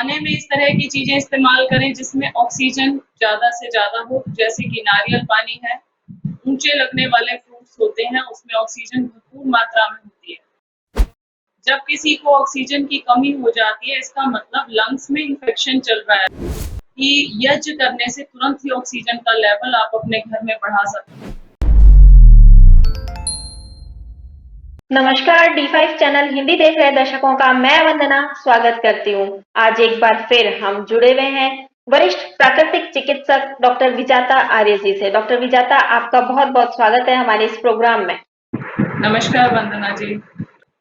खाने में इस तरह की चीजें इस्तेमाल करें जिसमें ऑक्सीजन ज्यादा से ज्यादा हो, जैसे कि नारियल पानी है। ऊंचे लगने वाले फ्रूट्स होते हैं, उसमें ऑक्सीजन भरपूर मात्रा में होती है। जब किसी को ऑक्सीजन की कमी हो जाती है, इसका मतलब लंग्स में इंफेक्शन चल रहा है कि यज्ञ करने से तुरंत ही ऑक्सीजन का लेवल आप अपने घर में बढ़ा सकते हैं। नमस्कार, D5 चैनल हिंदी देख रहे दर्शकों का मैं वंदना स्वागत करती हूँ। आज एक बार फिर हम जुड़े हुए हैं वरिष्ठ प्राकृतिक चिकित्सक डॉक्टर विजाता आर्य जी से। डॉक्टर विजाता, आपका बहुत बहुत स्वागत है हमारे इस प्रोग्राम में। नमस्कार वंदना जी।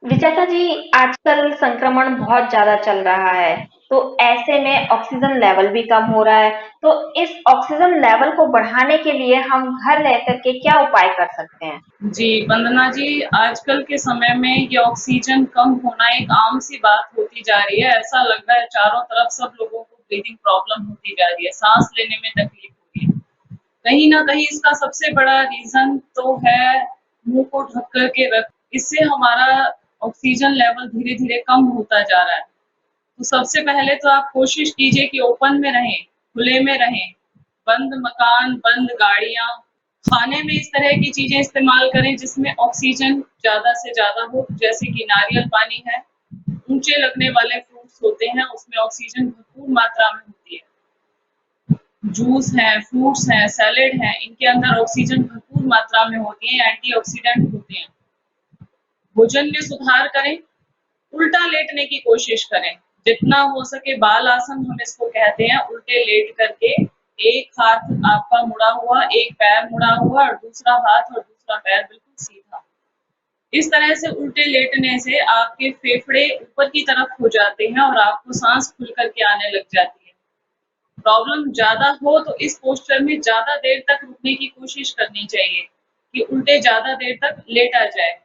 विजाता जी, आजकल संक्रमण बहुत ज्यादा चल रहा है, तो ऐसे में ऑक्सीजन लेवल भी कम हो रहा है। तो इस ऑक्सीजन लेवल को बढ़ाने के लिए हम घर रह करके क्या उपाय कर सकते हैं? जी वंदना जी, आजकल के समय में ये ऑक्सीजन कम होना एक आम सी बात होती जा रही है। ऐसा लग रहा है चारों तरफ सब लोगों को ब्रीदिंग प्रॉब्लम होती जा रही है, सांस लेने में तकलीफ हो रही है। कहीं ना कहीं इसका सबसे बड़ा रीजन तो है मुंह को ढक कर के रख। इससे हमारा ऑक्सीजन लेवल धीरे धीरे कम होता जा रहा है। तो सबसे पहले तो आप कोशिश कीजिए कि ओपन में रहें, खुले में रहें। बंद मकान, बंद गाड़ियां। खाने में इस तरह की चीजें इस्तेमाल करें जिसमें ऑक्सीजन ज्यादा से ज्यादा हो, जैसे कि नारियल पानी है। ऊंचे लगने वाले फ्रूट्स होते हैं, उसमें ऑक्सीजन भरपूर मात्रा में होती है। जूस है, फ्रूट्स हैं, सैलेड है, इनके अंदर ऑक्सीजन भरपूर मात्रा में होती है, एंटीऑक्सीडेंट होते हैं। भोजन में सुधार करें, उल्टा लेटने की कोशिश करें। जितना हो सके बाल आसन हम इसको कहते हैं, उल्टे लेट करके एक हाथ आपका मुड़ा हुआ, एक पैर मुड़ा हुआ और दूसरा हाथ और दूसरा पैर बिल्कुल सीधा। इस तरह से उल्टे लेटने से आपके फेफड़े ऊपर की तरफ हो जाते हैं और आपको सांस खुल करके आने लग जाती है। प्रॉब्लम ज्यादा हो तो इस पोस्चर में ज्यादा देर तक रुकने की कोशिश करनी चाहिए कि उल्टे ज्यादा देर तक लेटा जाए।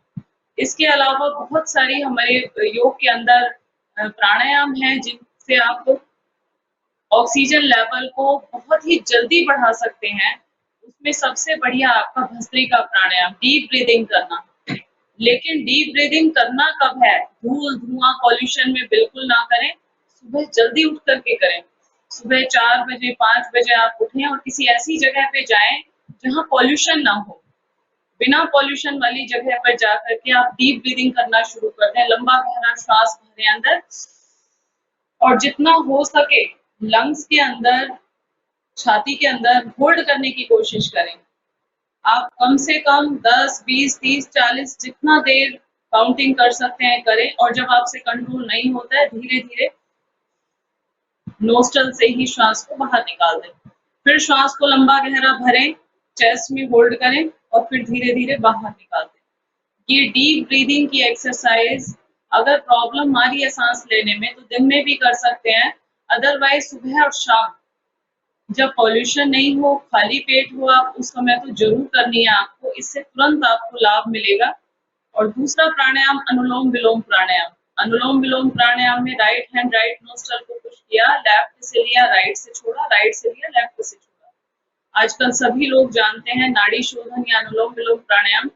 इसके अलावा बहुत सारी हमारे योग के अंदर प्राणायाम हैं जिनसे आप ऑक्सीजन लेवल को बहुत ही जल्दी बढ़ा सकते हैं। उसमें सबसे बढ़िया आपका भस्त्रिका प्राणायाम, डीप ब्रीदिंग करना। लेकिन डीप ब्रीदिंग करना कब है? धूल, धुआं, पॉल्यूशन में बिल्कुल ना करें। सुबह जल्दी उठ करके करें। सुबह 4 बजे, 5 बजे आप उठें और किसी ऐसी जगह पे जाएं जहाँ पॉल्यूशन ना हो। बिना पॉल्यूशन वाली जगह पर जाकर के आप डीप ब्रीदिंग करना शुरू कर दें। लंबा गहरा श्वास भरें अंदर और जितना हो सके लंग्स के अंदर, छाती के अंदर होल्ड करने की कोशिश करें। आप कम से कम 10, 20, 30, 40 जितना देर काउंटिंग कर सकते हैं करें और जब आपसे कंट्रोल नहीं होता है धीरे-धीरे नोस्ट्रल से ही श्वास को बाहर निकाल दें। फिर श्वास को लंबा गहरा भरें, चेस्ट में होल्ड करें और फिर धीरे-धीरे बाहर निकाल दें। ये डीप ब्रीदिंग की एक्सरसाइज अगर प्रॉब्लम आ रही है सांस लेने में तो दिन में भी कर सकते हैं, अदरवाइज सुबह और शाम जब पॉल्यूशन नहीं हो, खाली पेट हो, आप उस समय तो जरूर करनी है आपको। इससे तुरंत आपको लाभ मिलेगा। और दूसरा प्राणायाम अनुलोम विलोम प्राणायाम। अनुलोम विलोम प्राणायाम में राइट हैंड राइट नोस्ट्रल को पुश किया, लेफ्ट से लिया, राइट से छोड़ा, राइट से लिया, लेफ्ट से छोड़ा। आजकल सभी लोग जानते हैं नाड़ी शोधन या अनुलोम विलोम प्राणायाम।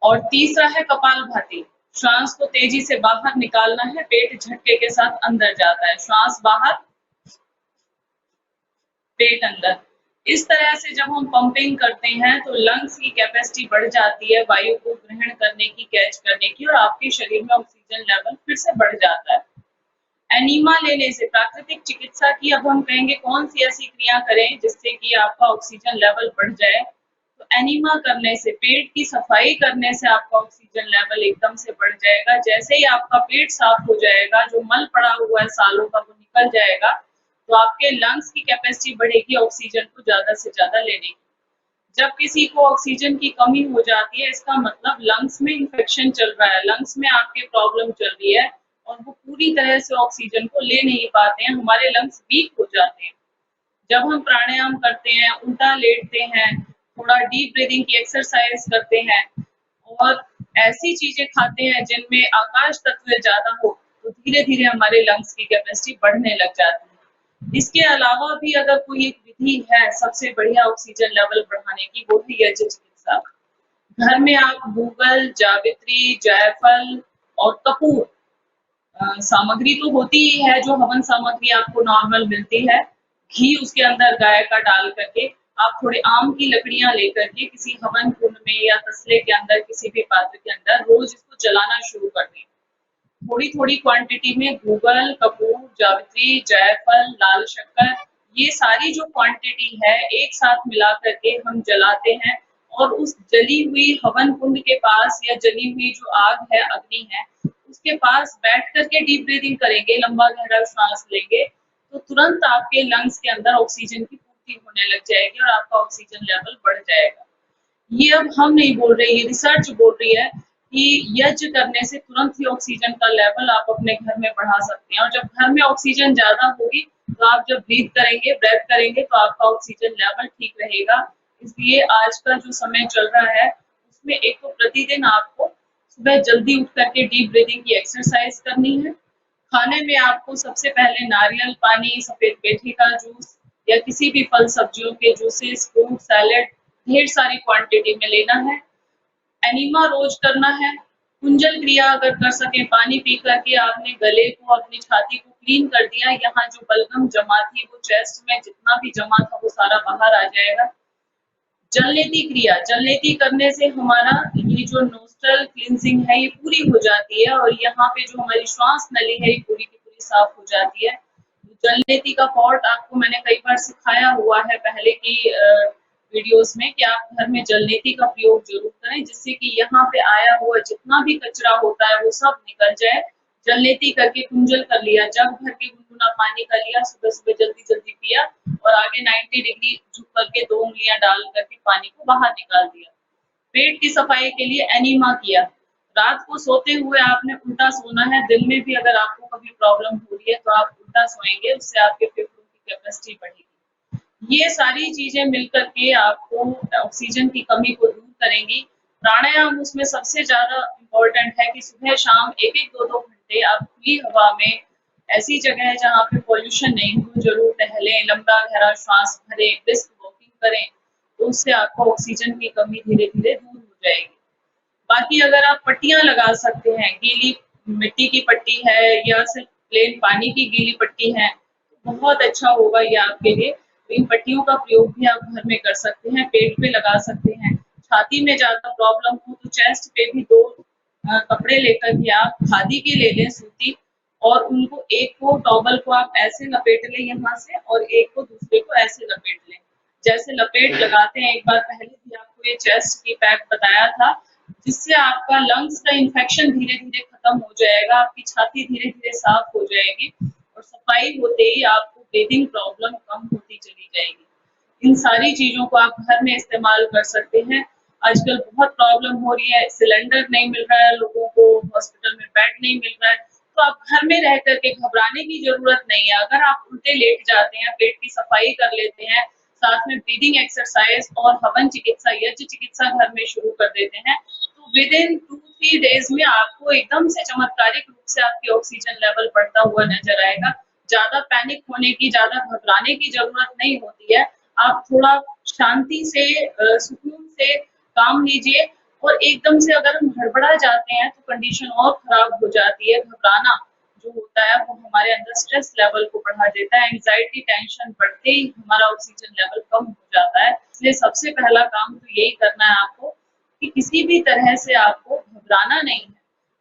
और तीसरा है कपालभाति। श्वास को तेजी से बाहर निकालना है, पेट झटके के साथ अंदर जाता है, श्वास बाहर, पेट अंदर। इस तरह से जब हम पंपिंग करते हैं तो लंग्स की कैपेसिटी बढ़ जाती है वायु को ग्रहण करने की, कैच करने की, और आपके शरीर में ऑक्सीजन लेवल फिर से बढ़ जाता है। एनीमा लेने से, प्राकृतिक चिकित्सा की अब हम कहेंगे कौन सी ऐसी क्रिया करें जिससे कि आपका ऑक्सीजन लेवल बढ़ जाए। तो एनीमा करने से, पेट की सफाई करने से आपका ऑक्सीजन लेवल एकदम से बढ़ जाएगा। जैसे ही आपका पेट साफ हो जाएगा, जो मल पड़ा हुआ है सालों का वो निकल जाएगा, तो आपके लंग्स की कैपेसिटी बढ़ेगी ऑक्सीजन को ज्यादा से ज्यादा लेने की। जब किसी को ऑक्सीजन की कमी हो जाती है, इसका मतलब लंग्स में इंफेक्शन चल रहा है, लंग्स में आपके प्रॉब्लम चल रही है और वो पूरी तरह से ऑक्सीजन को ले नहीं पाते हैं, हमारे लंग्स वीक हो जाते हैं। जब हम प्राणायाम करते हैं, उल्टा लेटते हैं, थोड़ा डीप ब्रीदिंग की एक्सरसाइज करते हैं और ऐसी चीजें खाते हैं जिनमें आकाश तत्व ज्यादा हो, तो धीरे-धीरे हमारे लंग्स की कैपेसिटी बढ़ने लग जाती है। इसके अलावा भी अगर कोई एक विधि है सबसे बढ़िया ऑक्सीजन लेवल बढ़ाने की, वो है यज्ञ चिकित्सा। घर में आप गूगल, जावित्री, जायफल और कपूर सामग्री तो होती ही है, जो हवन सामग्री आपको नॉर्मल मिलती है। घी उसके अंदर गाय का डाल करके आप थोड़े आम की लकड़ियाँ लेकर के किसी हवन कुंड में या तसले के अंदर किसी भी पात्र के अंदर रोज़ इसको जलाना शुरू कर दें। थोड़ी-थोड़ी क्वांटिटी में गूगल, कपूर, जावित्री, जायफल, लाल शक्कर, ये सारी जो क्वांटिटी है एक साथ मिला कर के हम जलाते हैं और उस जली हुई हवन कुंड के पास या जली हुई जो आग है, अग्नि है, उसके पास बैठ कर के डीप ब्रीथिंग करेंगे, लंबा गहरा साँस लेंगे, तो तुरंत आपके लंग्स के अंदर ऑक्सीजन की पूर्ति होने लग जाएगी और आपका ऑक्सीजन लेवल बढ़ जाएगा। ये अब हम नहीं बोल रहे, ये रिसर्च बोल रही है कि यज्ञ करने से तुरंत ही ऑक्सीजन का लेवल आप अपने घर में बढ़ा सकते हैं और जब घर में ऑक्सीजन ज़्यादा होगी, तो आप जब ब्रेथ करेंगे तो आपका ऑक्सीजन लेवल ठीक रहेगा। इसलिए आज का जो समय चल रहा है, उसमें एक तो प्रतिदिन आपको सुबह जल्दी उठ कर के डीप ब्रीथिंग की एक्सरसाइज करनी है। खाने में आपको सबसे पहले नारियल पानी, सफ़ेद पेठे का जूस या किसी भी फल सब्जियों के जूसेस, फ्रूट सैलेड ढेर सारी क्वांटिटी में लेना है। एनिमा रोज करना है। कुंजल क्रिया अगर कर सकें, पानी पी करके आपने गले को, अपनी छाती को क्लीन कर दिया, यहाँ जो बलगम जमा थी वो चेस्ट में जितना भी जमा था वो सारा बाहर आ जाएगा। जलनेति क्रिया, जलनेति करने से हमारा ये जो नोस्ट्रल क्लींजिंग है ये पूरी हो जाती है और यहाँ पे जो हमारी श्वास नली है ये पूरी की पूरी साफ हो जाती है। जलनेति का पॉट आपको मैंने कई बार सिखाया हुआ है पहले की वीडियोस में कि आप घर में जलनेति का प्रयोग ज़रूर करें जिससे कि यहाँ पे आया हुआ जितना भी कचरा होता है वो सब निकल जाए। जलनेति करके कुंजल कर लिया, जग भर के गुनगुना पानी कर लिया, सुबह-सुबह जल्दी-जल्दी पिया और आगे 90 डिग्री झुक करके 2 उँगलियाँ डाल करके पानी को बाहर निकाल दिया। पेट की सफाई के लिए एनीमा किया। रात को सोते हुए आपने उल्टा सोना है, दिन में भी अगर आपको कभी प्रॉब्लम हो रही है तो आप उल्टा सोएँगे, उससे आपके फेफड़ों की कैपेसिटी बढ़ेगी। ये सारी चीज़ें मिलकर के आपको ऑक्सीजन की कमी को दूर करेंगी। प्राणायाम उसमें सबसे ज़्यादा इम्पोर्टेंट है कि सुबह-शाम 1-1, 2-2 घंटे आप खुली हवा में ऐसी जगह है जहाँ पे पॉल्यूशन नहीं हो, ज़रूर टहलें, लंबा गहरा श्वास भरें, ब्रिस्क वॉकिंग करें, तो उससे आपको ऑक्सीजन की कमी धीरे-धीरे दूर हो जाएगी। बाकी अगर आप पट्टियाँ लगा सकते हैं, गीली मिट्टी की पट्टी है या सिर्फ़ प्लेन पानी की गीली पट्टी है, तो बहुत अच्छा होगा ये आपके लिए। तो इन पट्टियों का प्रयोग भी आप घर में कर सकते हैं, पेट पे लगा सकते हैं। छाती में ज़्यादा प्रॉब्लम हो तो चेस्ट पे भी 2 कपड़े लेकर के आप खादी के ले लें सूती और उनको एक को टॉवल को आप ऐसे लपेट लें यहाँ से और एक को दूसरे को ऐसे लपेट लें। जैसे लपेट लगाते हैं, एक बार पहले भी आपको ये चेस्ट की पैक बताया था, जिससे आपका लंग्स का इन्फेक्शन धीरे-धीरे खत्म हो जाएगा, आपकी छाती धीरे-धीरे साफ हो जाएगी और सफाई होते ही आपको ब्रीथिंग प्रॉब्लम कम होती चली जाएगी। इन सारी चीज़ों को आप घर में इस्तेमाल कर सकते हैं। आजकल बहुत प्रॉब्लम हो रही है, सिलेंडर नहीं मिल रहा है लोगों को, हॉस्पिटल में बेड नहीं मिल रहा है, तो आप घर में रह कर के घबराने की ज़रूरत नहीं है। अगर आप उल्टे लेट जाते हैं, पेट की सफाई कर लेते हैं, साथ में ब्रीदिंग एक्सरसाइज और हवन चिकित्सा, यज्ञ चिकित्सा घर में शुरू कर देते हैं, तो विदिन 2-3 डेज़ में आपको एकदम से चमत्कारिक रूप से आपकी ऑक्सीजन लेवल बढ़ता हुआ नज़र आएगा। ज़्यादा पैनिक होने की, ज़्यादा घबराने की ज़रूरत नहीं होती है। आप थोड़ा शांति से सुकून से काम लीजिए और एकदम से अगर हम हड़बड़ा जाते हैं, तो कंडीशन और खराब हो जाती है। घबराना जो होता है वो हमारे अंदर स्ट्रेस लेवल को बढ़ा देता है, एंग्जायटी टेंशन बढ़ते ही हमारा ऑक्सीजन लेवल कम हो जाता है। इसलिए सबसे पहला काम तो यही करना है आपको कि किसी भी तरह से आपको घबराना नहीं है।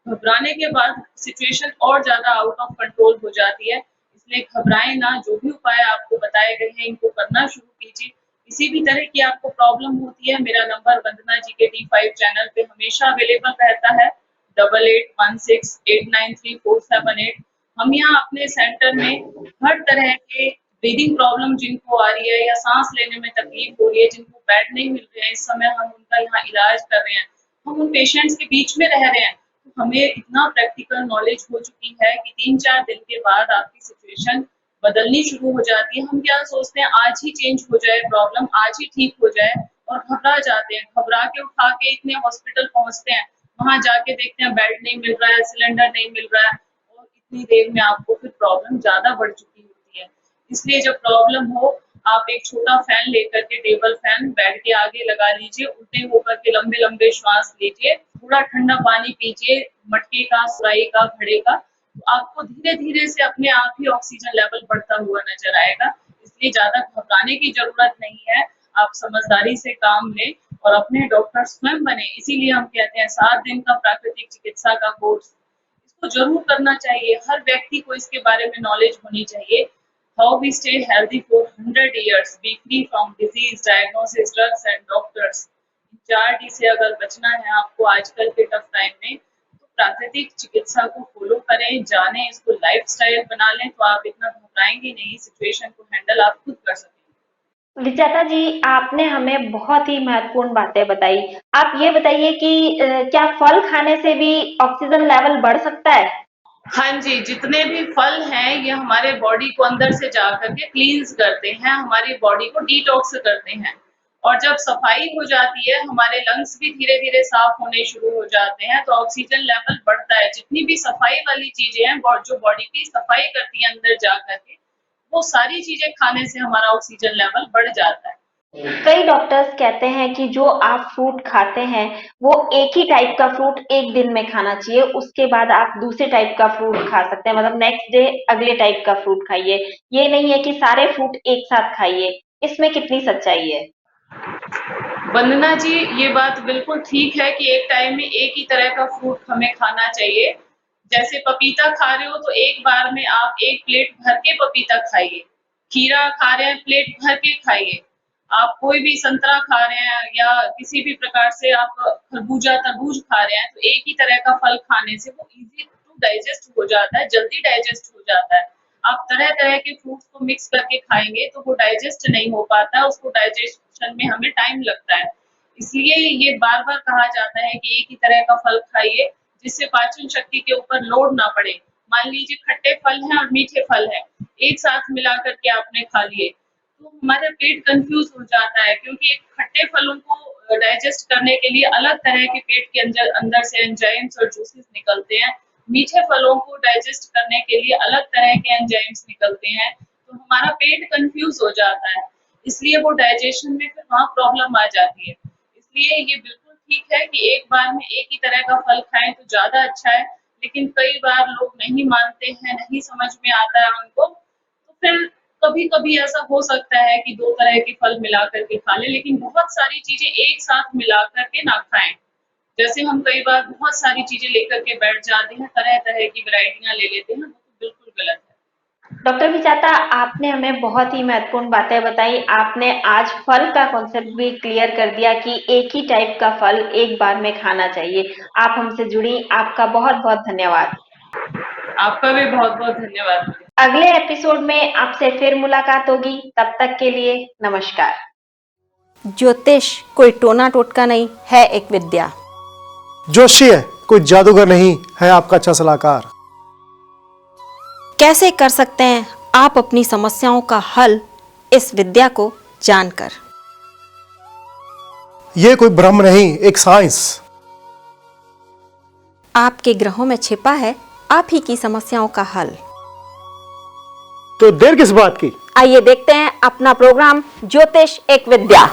घबराने के बाद सिचुएशन और ज़्यादा आउट ऑफ कंट्रोल हो जाती है, इसलिए घबराएँ ना, जो भी उपाय आपको बताए गए हैं इनको करना शुरू कीजिए। किसी भी तरह की आपको प्रॉब्लम होती है, मेरा नंबर वंदना जी के D5 चैनल पे हमेशा अवेलेबल रहता है 8816893478। हम यहाँ अपने सेंटर में हर तरह के ब्रीदिंग प्रॉब्लम जिनको आ रही है या सांस लेने में तकलीफ हो रही है, जिनको बेड नहीं मिल रहे हैं, इस समय हम उनका यहाँ इलाज कर रहे हैं। हम उन पेशेंट्स के बीच में रह रहे हैं, तो हमें इतना प्रैक्टिकल नॉलेज हो चुकी है कि 3-4 दिन के बाद आपकी सिचुएशन बदलनी शुरू हो जाती है। हम क्या सोचते हैं आज ही चेंज हो जाए प्रॉब्लम, आज ही ठीक हो जाए और घबरा जाते हैं। घबरा के उठा के इतने हॉस्पिटल पहुँचते हैं, वहाँ जाके देखते हैं बेड नहीं मिल रहा है, सिलेंडर नहीं मिल रहा है और इतनी देर में आपको फिर प्रॉब्लम ज़्यादा बढ़ चुकी होती है। इसलिए जब प्रॉब्लम हो, आप एक छोटा फैन लेकर के टेबल फैन बेड के आगे लगा लीजिए, उल्टे होकर के लंबे-लंबे श्वास लीजिए, थोड़ा ठंडा पानी पीजिए, मटके का, सुराही का, घड़े का, तो आपको धीरे-धीरे से अपने आप ही ऑक्सीजन लेवल बढ़ता हुआ नज़र आएगा। इसलिए ज़्यादा घबराने की ज़रूरत नहीं है। आप समझदारी से काम लें और अपने डॉक्टर स्वयं बनें। इसीलिए हम कहते हैं 7 दिन का प्राकृतिक चिकित्सा का कोर्स, इसको ज़रूर करना चाहिए। हर व्यक्ति को इसके बारे में नॉलेज होनी चाहिए। How we stay healthy for 100 years, be free from disease, diagnosis, drugs and doctors. 4 D से अगर बचना है आपको आजकल के टफ टाइम में, तो प्राकृतिक चिकित्सा को फॉलो करें, जानें, इसको लाइफ़स्टाइल बना लें, तो आप इतना घबराएँगे नहीं, सिचुएशन को हैंडल आप खुद कर सकेंगे। विजेता जी, आपने हमें बहुत ही महत्वपूर्ण बातें बताई। आप ये बताइए कि क्या फल खाने से भी ऑक्सीजन लेवल बढ़ सकता है? हाँ जी, जितने भी फल हैं ये हमारे बॉडी को अंदर से जा कर के क्लींस करते हैं, हमारी बॉडी को डिटॉक्स करते हैं। और जब सफाई हो जाती है, हमारे लंग्स भी धीरे-धीरे साफ होने शुरू हो जाते हैं, तो ऑक्सीजन लेवल बढ़ता है। जितनी भी सफाई वाली चीज़ें हैं, जो बॉडी की सफाई करती हैं अंदर जा कर के, वो सारी चीज़ें खाने से हमारा ऑक्सीजन लेवल बढ़ जाता है। कई डॉक्टर्स कहते हैं कि जो आप फ्रूट खाते हैं, वो एक ही टाइप का फ्रूट एक दिन में खाना चाहिए, उसके बाद आप दूसरे टाइप का फ्रूट खा सकते हैं, मतलब नेक्स्ट डे अगले टाइप का फ्रूट खाइए। ये नहीं है कि सारे फ्रूट एक साथ खाइए। इसमें कितनी सच्चाई है? वंदना जी, ये बात बिल्कुल ठीक है कि एक टाइम में एक ही तरह का फ्रूट हमें खाना चाहिए। जैसे पपीता खा रहे हो तो एक बार में आप 1 प्लेट भर के पपीता खाइए। खीरा खा रहे हैं, प्लेट भर के खाइए। आप कोई भी संतरा खा रहे हैं या किसी भी प्रकार से आप खरबूजा, तरबूज खा रहे हैं, तो एक ही तरह का फल खाने से वो ईज़ी टू डाइजेस्ट हो जाता है, जल्दी डाइजेस्ट हो जाता है। आप तरह-तरह के फ्रूट्स को मिक्स करके खाएँगे तो वो डाइजेस्ट नहीं हो पाता है, उसको डाइजेशन में हमें टाइम लगता है। इसलिए ये बार-बार कहा जाता है कि एक ही तरह का फल खाइए, जिससे पाचन शक्ति के ऊपर लोड ना पड़े। मान लीजिए खट्टे फल हैं और मीठे फल हैं, एक साथ मिला कर के आपने खा लिए, तो हमारा पेट कन्फ्यूज़ हो जाता है क्योंकि खट्टे फलों को डाइजेस्ट करने के लिए अलग तरह के पेट के अंदर अंदर से एंजाइम्स और जूसेस निकलते हैं। मीठे फलों को डाइजेस्ट करने के लिए अलग तरह के एंजाइम्स निकलते हैं, तो हमारा पेट कन्फ्यूज़ हो जाता है। इसलिए वो डाइजेशन में फिर वहाँ प्रॉब्लम आ जाती है। इसलिए ये बिल्कुल ठीक है कि एक बार में एक ही तरह का फल खाएँ तो ज़्यादा अच्छा है, लेकिन कई बार लोग नहीं मानते हैं, नहीं समझ में आता है उनको, तो फिर कभी-कभी ऐसा हो सकता है कि 2 तरह के फल मिला कर के खा लें, लेकिन बहुत सारी चीज़ें एक साथ मिला कर के ना खाएँ। जैसे हम कई बार बहुत सारी चीज़ें लेकर के बैठ जाते हैं, तरह-तरह की वैरायटियाँ ले लेते हैं, वो तो बिल्कुल गलत है। डॉक्टर विजाता, आपने हमें बहुत ही महत्वपूर्ण बातें बताई। आपने आज फल का कॉन्सेप्ट भी क्लियर कर दिया कि एक ही टाइप का फल एक बार में खाना चाहिए। आप हमसे जुड़ी, आपका बहुत-बहुत धन्यवाद। आपका भी बहुत-बहुत धन्यवाद। अगले एपिसोड में आपसे फिर मुलाकात होगी, तब तक के लिए नमस्कार। ज्योतिष कोई टोना टोटका नहीं है, एक विद्या। जोशी है, कोई जादूगर नहीं है, आपका अच्छा सलाहकार। कैसे कर सकते हैं आप अपनी समस्याओं का हल इस विद्या को जानकर? ये कोई ब्रह्म नहीं, एक साइंस। आपके ग्रहों में छिपा है आप ही की समस्याओं का हल। तो देर किस बात की? आइए देखते हैं अपना प्रोग्राम ज्योतिष एक विद्या।